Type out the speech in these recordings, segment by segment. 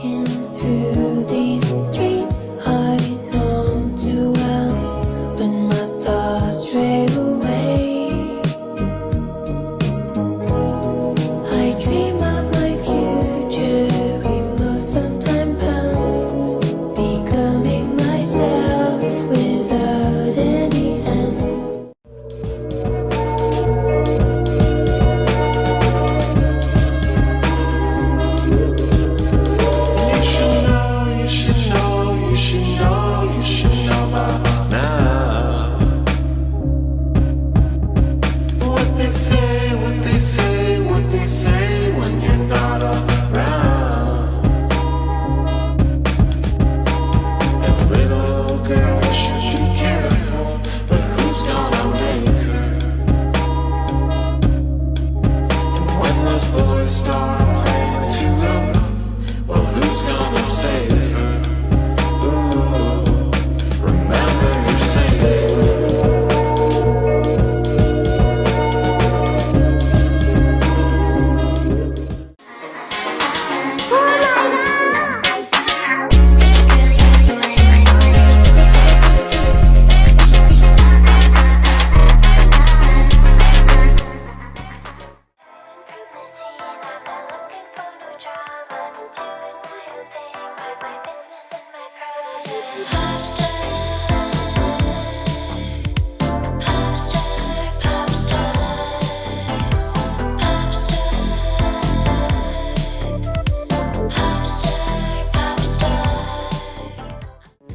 Walking through these streets I know too well, but my thoughts stray away. I dream of my future, removed from time bound, becoming myself without any end.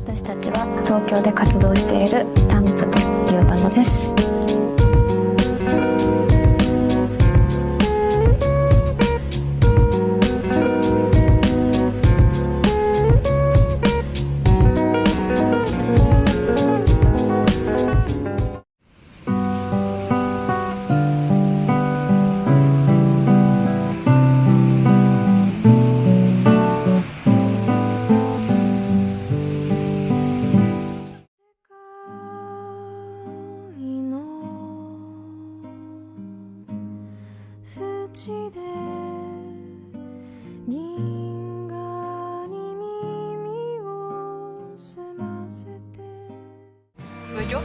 私たちは東京で活動しているランプというバンドです。왜죠?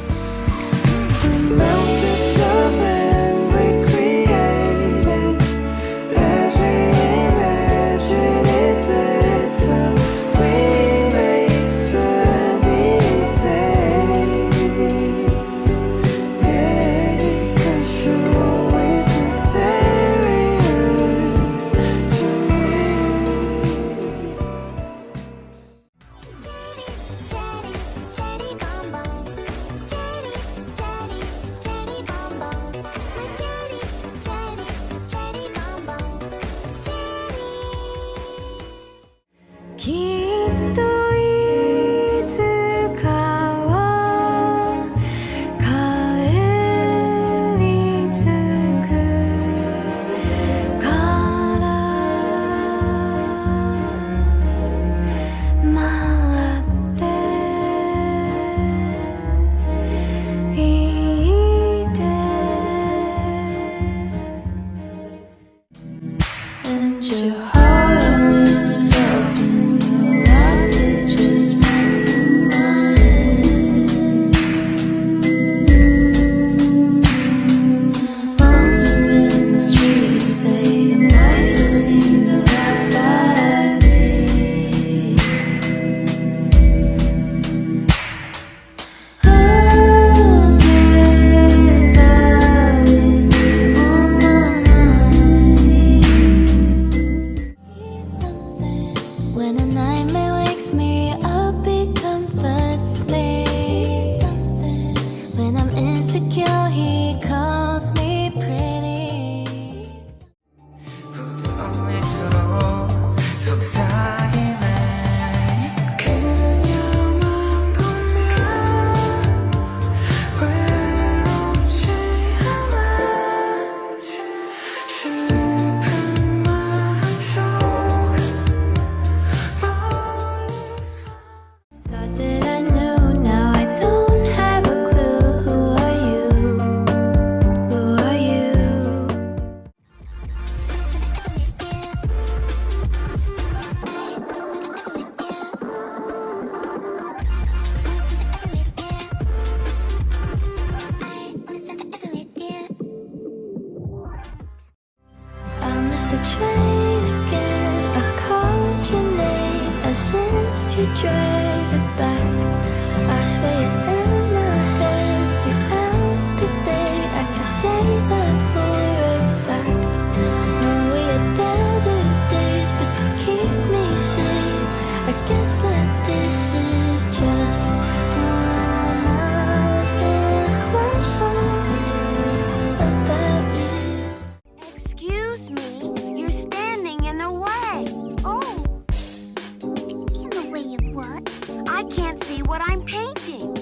what I'm painting.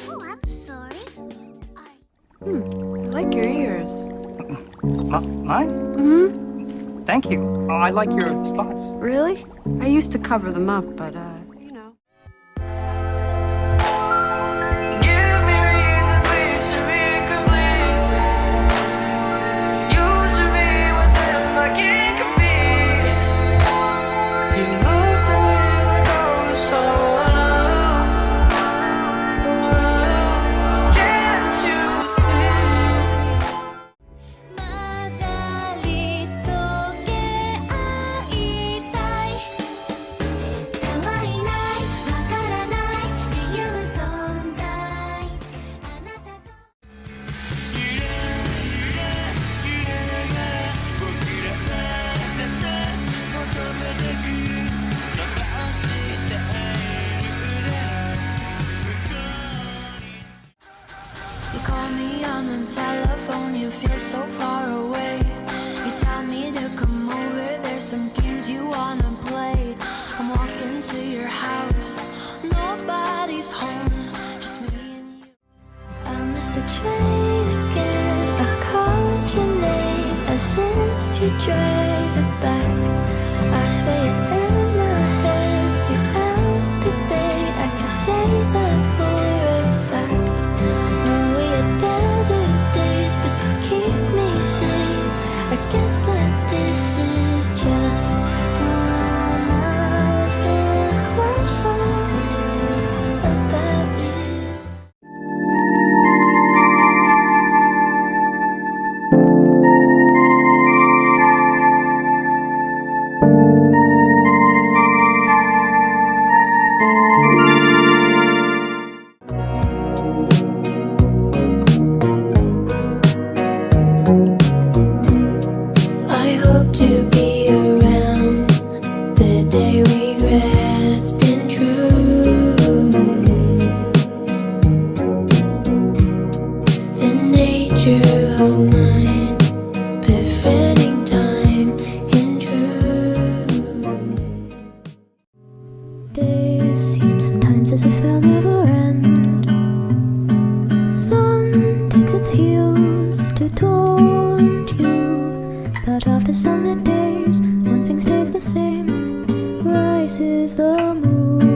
Oh, I'm sorry. I like your ears. Mine? Mm-hmm. Thank you. Oh, I like your spots. Really? I used to cover them up, but, you know. Give me reasons we should be complete. You should be with them, I can't compete. You look at me like I was someone else. Can't you see? 混ざり溶け合いたいたわいないわからない理由存在あなたと You call me on the telephone, you feel so far away. You tell me to come over, there's some games you wanna play. I'm walking to your house, nobody's home, just me and you. I missed the train again. I called your name as if you drove it back. I swear you're in my head throughout the day. I can say that for a fact. No, we had better days, but to keep me sane, I guess that this is just another love song about you. I hope to be around the day we grasp in true the nature of mind, befriending time in true. Days seem sometimes as if they'll never end. Sun takes its heels to taunt you, but after sunlit days, one thing stays the same. Rises the moon.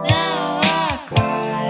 Now I cry.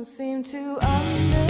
seem to understand.